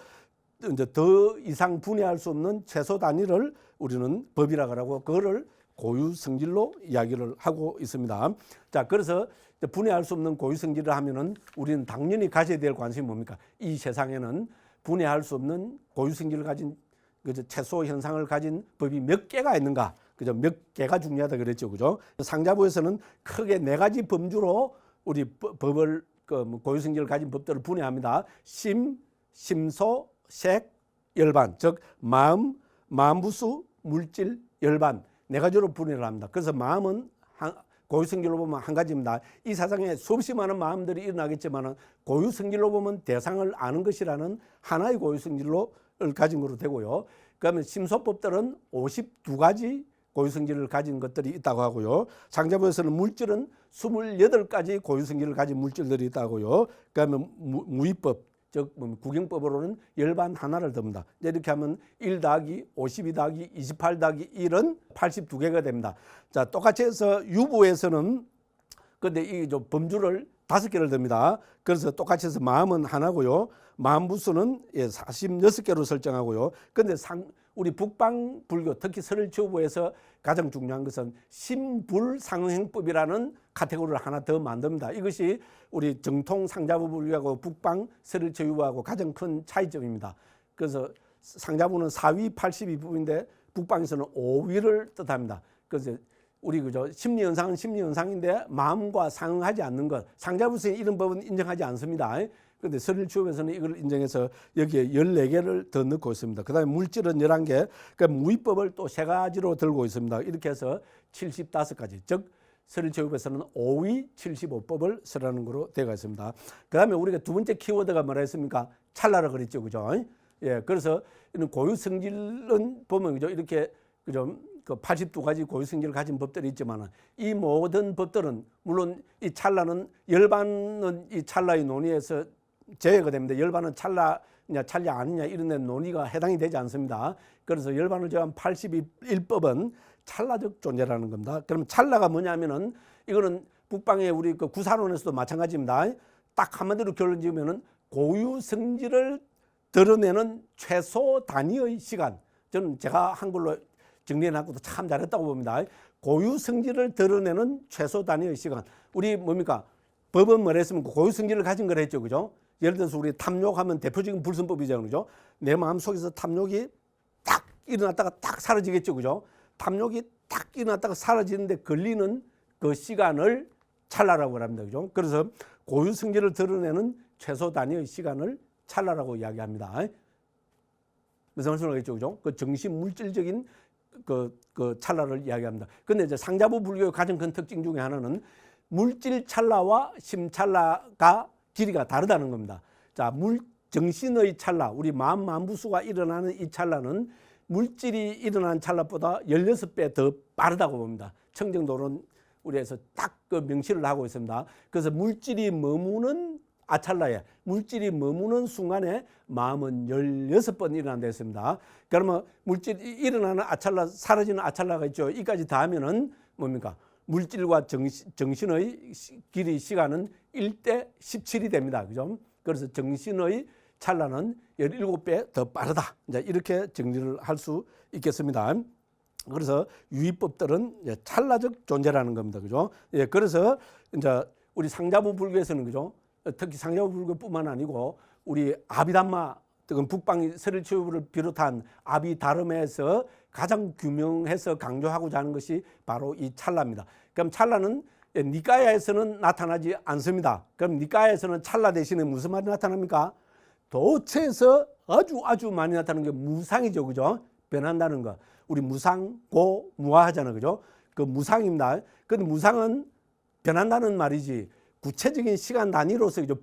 [SPEAKER 1] 이제 더 이상 분해할 수 없는 최소 단위를 우리는 법이라고 하고 그거를 고유성질로 이야기를 하고 있습니다. 자, 그래서 분해할 수 없는 고유성질을 하면은 우리는 당연히 가져야 될 관심이 뭡니까? 이 세상에는 분해할 수 없는 고유성질을 가진 최소 현상을 가진 법이 몇 개가 있는가? 그죠? 몇 개가 중요하다 그랬죠, 그죠? 상자부에서는 크게 네 가지 범주로 우리 법을 고유성질을 가진 법들을 분해합니다. 심, 심소, 색, 열반, 즉 마음, 마음부수, 물질, 열반 네 가지로 분해를 합니다. 그래서 마음은 고유성질로 보면 한 가지입니다. 이 세상에 수없이 많은 마음들이 일어나겠지만 고유성질로 보면 대상을 아는 것이라는 하나의 고유성질로 가진 것으로 되고요. 그러면 심소법들은 52가지 고유성질을 가진 것들이 있다고 하고요. 상자부에서는 물질은 28가지 고유성질을 가진 물질들이 있다고요. 그러면 무위법, 즉 구경법으로는 열반 하나를 듭니다. 이렇게 하면 1 더하기 52 더하기 28 더하기 1은 82개가 됩니다. 자, 똑같이 해서 유부에서는 근데 이 범주를 5개를 듭니다. 그래서 똑같이 해서 마음은 하나고요. 마음부수는 46개로 설정하고요. 근데 우리 북방 불교, 특히 설일추부에서 가장 중요한 것은 심불상응행법이라는 카테고리를 하나 더 만듭니다. 이것이 우리 정통 상자부 불교하고 북방 설일추부하고 가장 큰 차이점입니다. 그래서 상자부는 4위 82부인데 북방에서는 5위를 뜻합니다. 그래서 우리 그죠 심리현상은 심리현상인데 마음과 상응하지 않는 것, 상자부에서 이런 법은 인정하지 않습니다. 그런데 설일추업에서는 이걸 인정해서 여기에 14개를 더 넣고 있습니다. 그 다음에 물질은 11개, 그러니까 무위법을 또 3가지로 들고 있습니다. 이렇게 해서 75가지, 즉 설일추업에서는 5위 75법을 설하는 거로 되어 있습니다. 그 다음에 우리가 두 번째 키워드가 뭐라 했습니까? 찰나라 그랬죠, 그죠? 예, 그래서 이런 고유성질은 보면 그죠 이렇게 그죠. 82가지 고유성질을 가진 법들이 있지만 이 모든 법들은 물론 이 찰나는 열반은 이 찰나의 논의에서 제외가 됩니다. 열반은 찰나냐 찰나 아니냐 이런 데 논의가 해당이 되지 않습니다. 그래서 열반을 제외한 81법은 찰나적 존재라는 겁니다. 그럼 찰나가 뭐냐면은 이거는 북방의 우리 구사론에서도 마찬가지입니다. 딱 한마디로 결론 지으면은 고유성질을 드러내는 최소 단위의 시간. 저는 제가 한글로 정리해놨고도 참 잘했다고 봅니다. 고유성질을 드러내는 최소 단위의 시간. 우리 뭡니까? 법은 뭐랬으면 고유성질을 가진 걸 했죠, 그죠? 예를 들어서 우리 탐욕하면 대표적인 불선법이잖아요, 그죠? 내 마음 속에서 탐욕이 딱 일어났다가 딱 사라지겠죠, 그죠? 탐욕이 딱 일어났다가 사라지는데 걸리는 그 시간을 찰나라고 합니다, 그죠? 그래서 고유성질을 드러내는 최소 단위의 시간을 찰나라고 이야기합니다. 무슨 말씀을 하겠죠, 그죠? 그 정신 물질적인 그 찰나를 이야기합니다. 그런데 이제 상자부 불교의 가장 큰 특징 중에 하나는 물질 찰나와 심 찰나가 길이가 다르다는 겁니다. 자, 정신의 찰나, 우리 마음부수가 일어나는 이 찰나는 물질이 일어나는 찰나보다 16배 더 빠르다고 봅니다. 청정도는 우리에서 딱 그 명시를 하고 있습니다. 그래서 물질이 머무는 아찰나에 물질이 머무는 순간에 마음은 16번 일어난다 했습니다. 그러면 물질이 일어나는 아찰나, 사라지는 아찰나가 있죠. 이까지 다 하면은 뭡니까? 물질과 정신의 길이 시간은 1대 17이 됩니다. 그죠? 그래서 정신의 찰나는 17배 더 빠르다. 이제 이렇게 정리를 할 수 있겠습니다. 그래서 유의법들은 찰나적 존재라는 겁니다. 그죠? 예, 그래서 이제 우리 상자부 불교에서는 그죠? 특히 상자부 불교뿐만 아니고 우리 아비담마, tức 북방 설일추부를 비롯한 아비다름에서 가장 규명해서 강조하고자 하는 것이 바로 이 찰나입니다. 그럼 찰나는 니까야에서는 나타나지 않습니다. 그럼 니까야에서는 찰나 대신에 무슨 말이 나타납니까? 도체에서 아주 많이 나타나는 게 무상이죠, 그죠? 변한다는 거. 우리 무상, 고, 무아하잖아요, 그죠? 그 무상입니다. 근데 무상은 변한다는 말이지 구체적인 시간 단위로서, 그죠?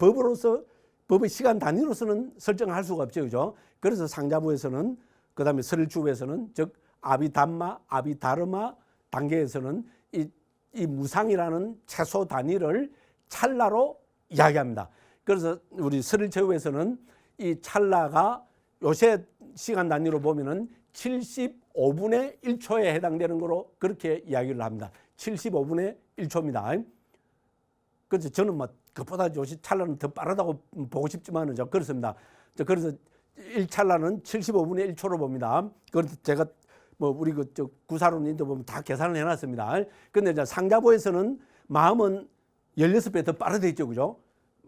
[SPEAKER 1] 법의 시간 단위로서는 설정할 수가 없죠, 그죠? 그래서 상자부에서는, 그 다음에 설일추부에서는, 즉 아비담마, 아비다르마 단계에서는 이 무상이라는 최소 단위를 찰나로 이야기합니다. 그래서 우리 설일추부에서는 이 찰나가 요새 시간 단위로 보면은 75분의 1초에 해당되는 거로 그렇게 이야기를 합니다. 75분의 1초입니다. 그래서 저는 뭐 그보다 요새 찰나는 더 빠르다고 보고 싶지만은 그렇습니다. 그래서 1찰나는 75분의 1초로 봅니다. 그래서 제가 뭐 우리 구사론인도 보면 다 계산을 해놨습니다. 그런데 이제 상자부에서는 마음은 16배 더 빠르게 있죠, 그죠?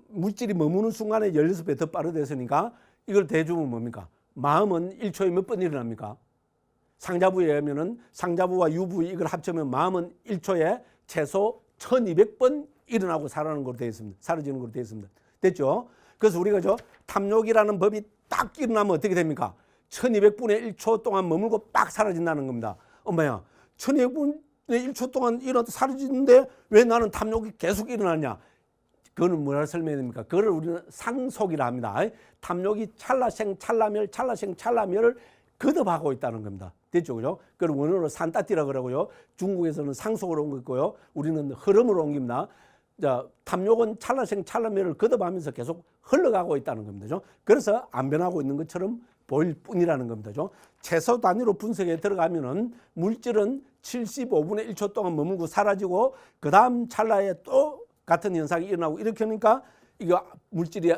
[SPEAKER 1] 물질이 머무는 순간에 16배 더 빠르게 됐으니까 이걸 대주면 뭡니까? 마음은 1초에 몇 번 일어납니까? 상자부에 의하면은 상자부와 유부 이걸 합치면 마음은 1초에 최소 1200번 일어나고 사라지는 걸로 되어 있습니다. 사라지는 걸로 되어 있습니다. 됐죠? 그래서 우리가 탐욕이라는 법이 딱 일어나면 어떻게 됩니까? 1200분의 1초 동안 머물고 빡 사라진다는 겁니다. 엄마야, 1200분의 1초 동안 일어나도 사라지는데 왜 나는 탐욕이 계속 일어나냐? 그거는 뭐라 설명해야 됩니까? 그거를 우리는 상속이라 합니다. 탐욕이 찰나생 찰나멸, 찰나생 찰나멸을 거듭하고 있다는 겁니다. 됐죠? 그죠? 그걸 원어로 산따띠라 그러고요. 중국에서는 상속으로 온 거고요. 우리는 흐름으로 옮깁니다. 자, 탐욕은 찰나생 찰나멸을 거듭하면서 계속 흘러가고 있다는 겁니다. 그래서 안 변하고 있는 것처럼 보일 뿐이라는 겁니다. 최소 단위로 분석에 들어가면은 물질은 75분의 1초 동안 머물고 사라지고 그 다음 찰나에 또 같은 현상이 일어나고 이렇게 하니까 이거 물질이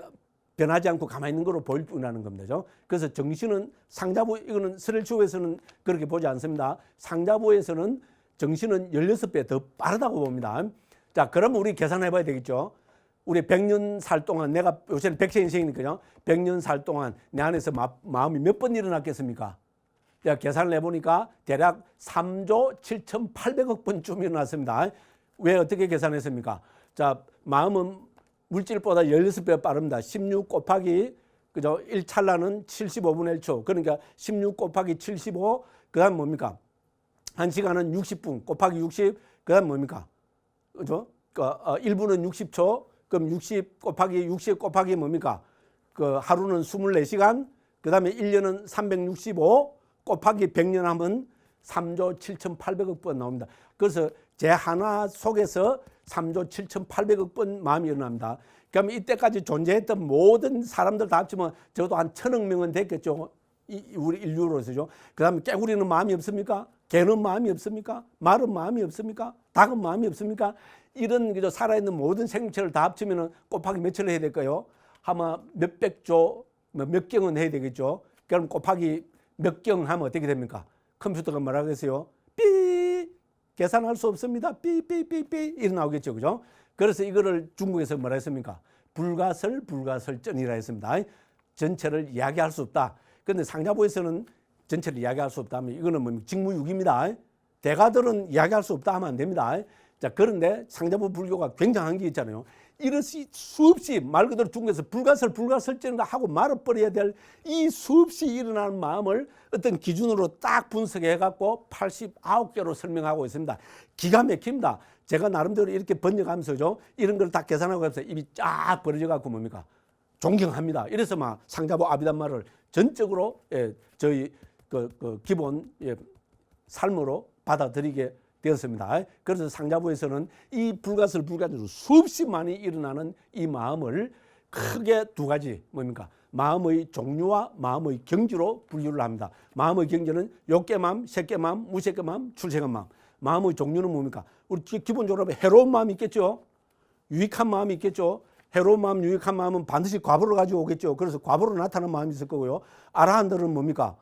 [SPEAKER 1] 변하지 않고 가만히 있는 거로 보일 뿐이라는 겁니다. 그래서 정신은 상자부, 이거는 스렐츠호에서는 그렇게 보지 않습니다. 상자부에서는 정신은 16배 더 빠르다고 봅니다. 자, 그러면 우리 계산해 봐야 되겠죠. 우리 100년 살 동안, 내가 요새는 100세 인생이니까요. 100년 살 동안 내 안에서 마음이 몇 번 일어났겠습니까? 제가 계산을 해보니까 대략 3조 7,800억 번쯤 일어났습니다. 왜 어떻게 계산했습니까? 자, 마음은 물질보다 16배 빠릅니다. 16 곱하기 그죠? 1찰나는 75분의 1초. 그러니까 16 곱하기 75, 그 다음 뭡니까? 1시간은 60분 곱하기 60, 그 다음 뭡니까? 그죠? 1분은 60초, 그럼 60 곱하기 60 곱하기 뭡니까? 그 하루는 24시간, 그 다음에 1년은 365 곱하기 100년 하면 3조 7,800억 번 나옵니다. 그래서 제 하나 속에서 3조 7,800억 번 마음이 일어납니다. 그러면 이때까지 존재했던 모든 사람들 다 합치면 적어도 한 1,000억 명은 됐겠죠. 우리 인류로서죠. 그 다음에 깨구리는 마음이 없습니까? 개는 마음이 없습니까? 말은 마음이 없습니까? 닭은 마음이 없습니까? 이런 그저 살아있는 모든 생체를 다 합치면 곱하기 몇을 해야 될까요? 아마 몇백조, 몇 경은 해야 되겠죠. 그럼 곱하기 몇 경 하면 어떻게 됩니까? 컴퓨터가 뭐라 그랬어요? 삐! 계산할 수 없습니다. 삐삐삐삐 이렇게 나오겠죠. 그죠? 그래서 이거를 중국에서 뭐라 했습니까? 불가설전이라 했습니다. 전체를 이야기할 수 없다. 그런데 상자부에서는 전체를 이야기할 수 없다면 이거는 뭡니까? 직무유기입니다. 대가들은 이야기할 수 없다 하면 안 됩니다. 자, 그런데 상자부 불교가 굉장한 게 있잖아요. 이렇게 수없이 말 그대로 중국에서 불가설전을 하고 말아버려야 될 이 수없이 일어나는 마음을 어떤 기준으로 딱 분석해 갖고 89개로 설명하고 있습니다. 기가 막힙니다. 제가 나름대로 이렇게 번역하면서죠. 이런 걸 다 계산하고 해서 입이 쫙 벌어져 갖고 뭡니까? 존경합니다. 이래서 막 상자부 아비담마를 전적으로 저희 그 기본 삶으로 받아들이게 되었습니다. 그래서 상자부에서는 이 불가설로 수없이 많이 일어나는 이 마음을 크게 두 가지 뭡니까? 마음의 종류와 마음의 경지로 분류를 합니다. 마음의 경지는 욕계마음, 색계마음, 무색계마음, 출생한 마음. 마음의 종류는 뭡니까? 우리 기본적으로 해로운 마음이 있겠죠. 유익한 마음이 있겠죠. 해로운 마음, 유익한 마음은 반드시 과보를 가지고 오겠죠. 그래서 과보로 나타나는 마음이 있을 거고요. 아라한들은 뭡니까?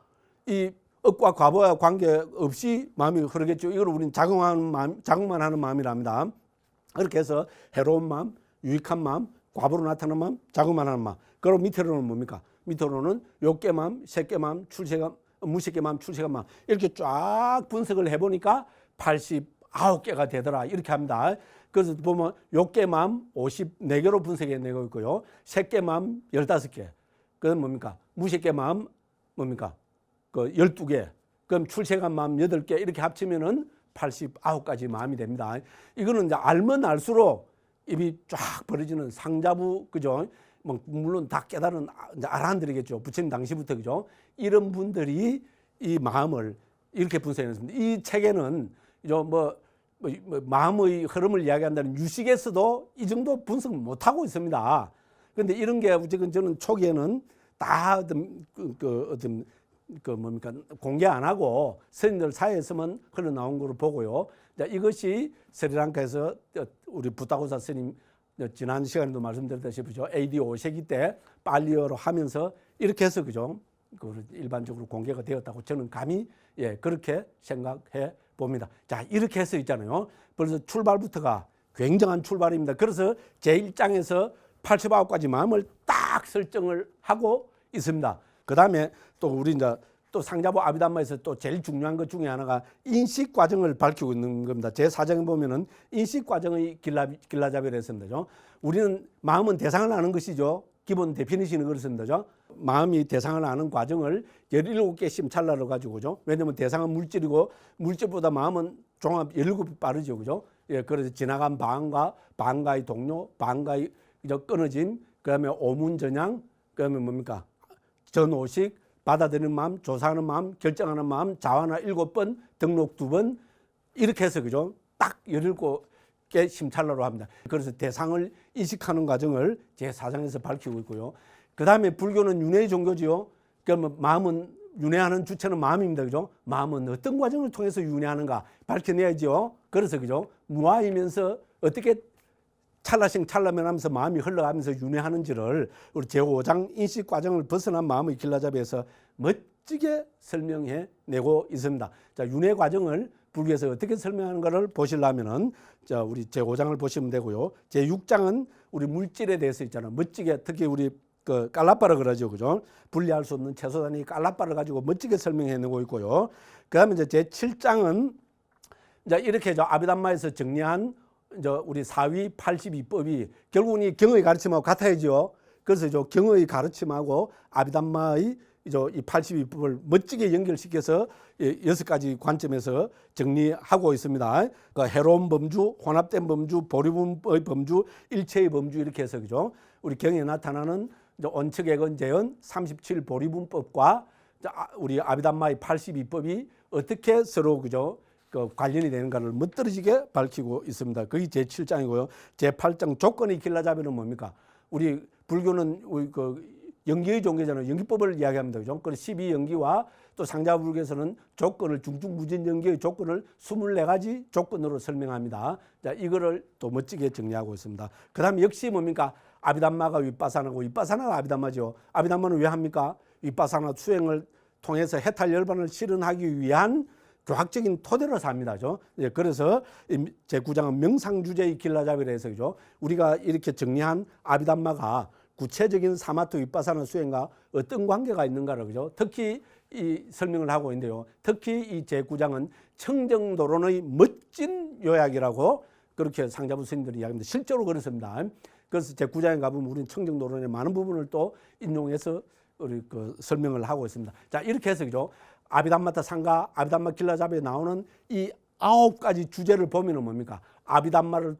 [SPEAKER 1] 이 억과 과보와 관계없이 마음이 흐르겠죠. 이걸 우리는 자긍만 하는 마음이랍니다. 그렇게 해서 해로운 마음, 유익한 마음, 과보로 나타나는 마음, 자긍만 하는 마음. 그리고 밑으로는 뭡니까? 밑으로는 욕계 마음, 색계 마음, 출세감, 무색계 마음, 출세감 마음. 이렇게 쫙 분석을 해보니까 89개가 되더라. 이렇게 합니다. 그래서 보면 욕계 마음 54개로 분석해내고 있고요. 색계 마음 15개. 그건 뭡니까? 무색계 마음 뭡니까? 그 12개, 그럼 출세간 마음 8개 이렇게 합치면은 89가지 마음이 됩니다. 이거는 이제 알면 알수록 입이 쫙 벌어지는 상자부, 그죠? 뭐 물론 다 깨달은 이제 아라한들이겠죠. 부처님 당시부터, 그죠? 이런 분들이 이 마음을 이렇게 분석했습니다. 이 책에는 마음의 흐름을 이야기한다는 유식에서도 이 정도 분석 못 하고 있습니다. 그런데 이런 게 지금 저는 초기에는 다 어떤 뭡니까? 공개 안 하고 스님들 사이에서만 흘러나온 걸로 보고요. 자, 이것이 스리랑카에서 우리 부타고사 스님 지난 시간에도 말씀드렸다시피 AD 5세기 때 빨리어로 하면서 이렇게 해서 그죠? 일반적으로 공개가 되었다고 저는 감히 그렇게 생각해 봅니다. 자, 이렇게 해서 있잖아요. 그래서 출발부터가 굉장한 출발입니다. 그래서 제1장에서 89가지 마음을 딱 설정을 하고 있습니다. 그 다음에 또 우리 이제 또 상자부 아비담마에서 또 제일 중요한 것 중에 하나가 인식 과정을 밝히고 있는 겁니다. 제 4장에 보면은 인식 과정의 길라잡이라 했습니다. 우리는 마음은 대상을 아는 것이죠. 기본 데피니션이 그렇습니다. 마음이 대상을 아는 과정을 17개 심찰라로 가지고죠. 왜냐하면 대상은 물질이고 물질보다 마음은 종합 17배 빠르죠. 그죠? 예, 그래서 지나간 방과의 동료, 방과의 끊어짐, 그다음에 오문전향, 그다음에 뭡니까? 전오식, 받아들이는 마음, 조사하는 마음, 결정하는 마음, 자완화 7번, 등록 2번 이렇게 해서 그죠? 딱 17개 심찰라로 합니다. 그래서 대상을 인식하는 과정을 제4장에서 밝히고 있고요. 그 다음에 불교는 윤회의 종교지요. 그러면 마음은 윤회하는 주체는 마음입니다. 그죠? 마음은 어떤 과정을 통해서 윤회하는가 밝혀내야죠. 그래서 그죠? 무아이면서 어떻게 찰나생 찰나면하면서 마음이 흘러가면서 윤회하는지를 우리 제5장 인식 과정을 벗어난 마음의 길라잡이에서 멋지게 설명해 내고 있습니다. 자, 윤회 과정을 불교에서 어떻게 설명하는가를 보시려면은 자, 우리 제5장을 보시면 되고요. 제6장은 우리 물질에 대해서 있잖아요. 멋지게 특히 우리 그 깔라빠라 그러죠. 그죠? 분리할 수 없는 채소 단위 깔라빠를 가지고 멋지게 설명해 내고 있고요. 그다음에 이제 제7장은 이제 이렇게 아비담마에서 정리한 이제 우리 사위 82법이 결국은 이 경의 가르침하고 같아야죠. 그래서 경의 가르침하고 아비담마의 이 82법을 멋지게 연결시켜서 6가지 관점에서 정리하고 있습니다. 그 해로운 범주, 혼합된 범주, 보리분의 범주, 일체의 범주 이렇게 해서 그죠? 우리 경에 나타나는 온척액은 재현 37 보리분법과 우리 아비담마의 82법이 어떻게 서로 그죠? 그 관련이 되는가를 멋들어지게 밝히고 있습니다. 그게 제7장이고요. 제8장 조건의 길라잡이는 뭡니까? 우리 불교는 우리 그 연기의 종교잖아요. 연기법을 이야기합니다. 그죠? 그래서 12연기와 또 상자불교에서는 조건을 중증무진 연기의 조건을 24가지 조건으로 설명합니다. 자, 이거를 또 멋지게 정리하고 있습니다. 그다음에 역시 뭡니까? 아비담마가 윗바사나고 윗바사나가 아비담마죠. 아비담마는 왜 합니까? 윗바사나 수행을 통해서 해탈 열반을 실현하기 위한 교학적인 토대로 삽니다. 그래서 제9장은 명상주제의 길라잡이라 해서 그죠? 우리가 이렇게 정리한 아비담마가 구체적인 사마토 윗바사나 수행과 어떤 관계가 있는가를 그죠? 특히 이 설명을 하고 있는데요. 특히 이 제9장은 청정도론의 멋진 요약이라고 그렇게 상자부 스님들이 이야기합니다. 실제로 그렇습니다. 그래서 제9장에 가보면 우리는 청정도론의 많은 부분을 또 인용해서 우리 그 설명을 하고 있습니다. 자, 이렇게 해서 그죠? 아비담마타 상가, 아비담마 길라잡이에 나오는 이 9가지 주제를 보면은 뭡니까? 아비담마를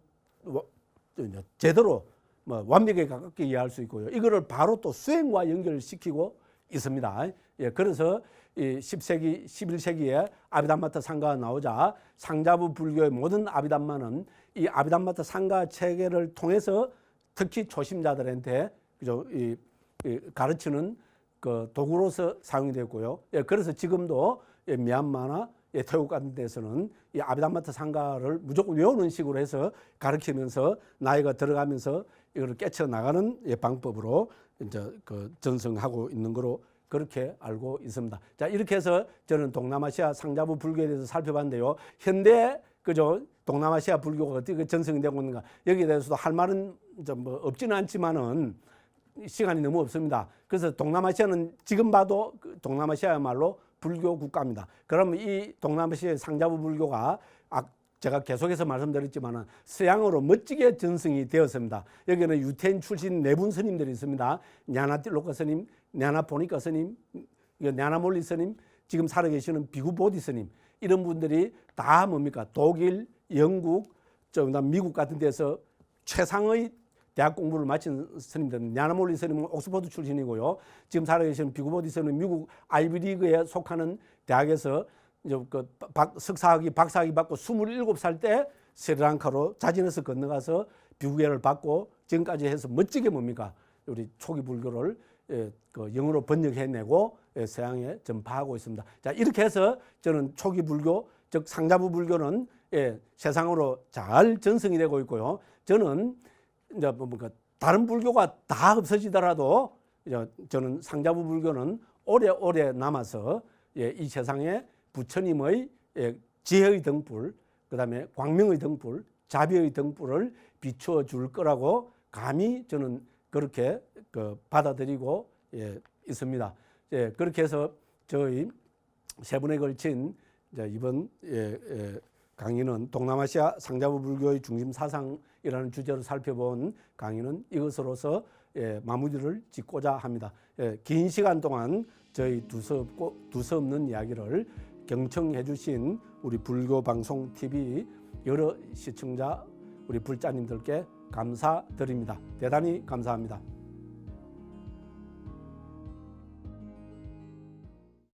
[SPEAKER 1] 제대로 완벽에 가깝게 이해할 수 있고요. 이거를 바로 또 수행과 연결시키고 있습니다. 예, 그래서 이 10세기, 11세기에 아비담마타 상가가 나오자 상자부 불교의 모든 아비담마는 이 아비담마타 상가 체계를 통해서 특히 초심자들한테 그죠? 이 가르치는 그 도구로서 사용이 됐고요. 예, 그래서 지금도 미얀마나 태국 같은 데서는 이 아비담마타 상가를 무조건 외우는 식으로 해서 가르치면서 나이가 들어가면서 이걸 깨쳐 나가는 방법으로 이제 그 전승하고 있는 거로 그렇게 알고 있습니다. 자, 이렇게 해서 저는 동남아시아 상자부 불교에 대해서 살펴봤는데요. 현대 그죠? 동남아시아 불교가 어떻게 전승되고 있는가 여기에 대해서도 할 말은 좀 뭐 없지는 않지만은 시간이 너무 없습니다. 그래서 동남아시아는 지금 봐도 동남아시아야말로 불교 국가입니다. 그러면 이 동남아시아의 상자부 불교가 제가 계속해서 말씀드렸지만 서양으로 멋지게 전승이 되었습니다. 여기는 유태인 출신 4분 스님들이 있습니다. 냐나틸로카 스님, 냐나포니카 스님, 냐나몰리 스님, 지금 살아계시는 비구보디 스님 이런 분들이 다 뭡니까? 독일, 영국, 미국 같은 데서 최상의 대학 공부를 마친 스님들, 냐나몰리 스님은 옥스퍼드 출신이고요. 지금 살아계시는 비구보디 스님은 미국 아이비리그에 속하는 대학에서 그 석사학위, 박사학위 받고 27살 때 스리랑카로 자진해서 건너가서 비구계를 받고 지금까지 해서 멋지게 뭡니까? 우리 초기 불교를 그 영어로 번역해내고 서양에 전파하고 있습니다. 자, 이렇게 해서 저는 초기 불교, 즉 상자부 불교는 세상으로 잘 전승이 되고 있고요. 저는 이제 뭡니까? 다른 불교가 다 없어지더라도 저는 상자부 불교는 오래오래 남아서 이 세상에 부처님의 지혜의 등불, 그다음에 광명의 등불, 자비의 등불을 비추어 줄 거라고 감히 저는 그렇게 받아들이고 있습니다. 그렇게 해서 저희 세 번에 걸친 이제 이번 강의는 동남아시아 상자부 불교의 중심 사상이라는 주제로 살펴본 강의는 이것으로서 마무리를 짓고자 합니다. 긴 시간 동안 저희 두서없는 이야기를 경청해 주신 우리 불교방송 TV 여러 시청자 우리 불자님들께 감사드립니다. 대단히 감사합니다.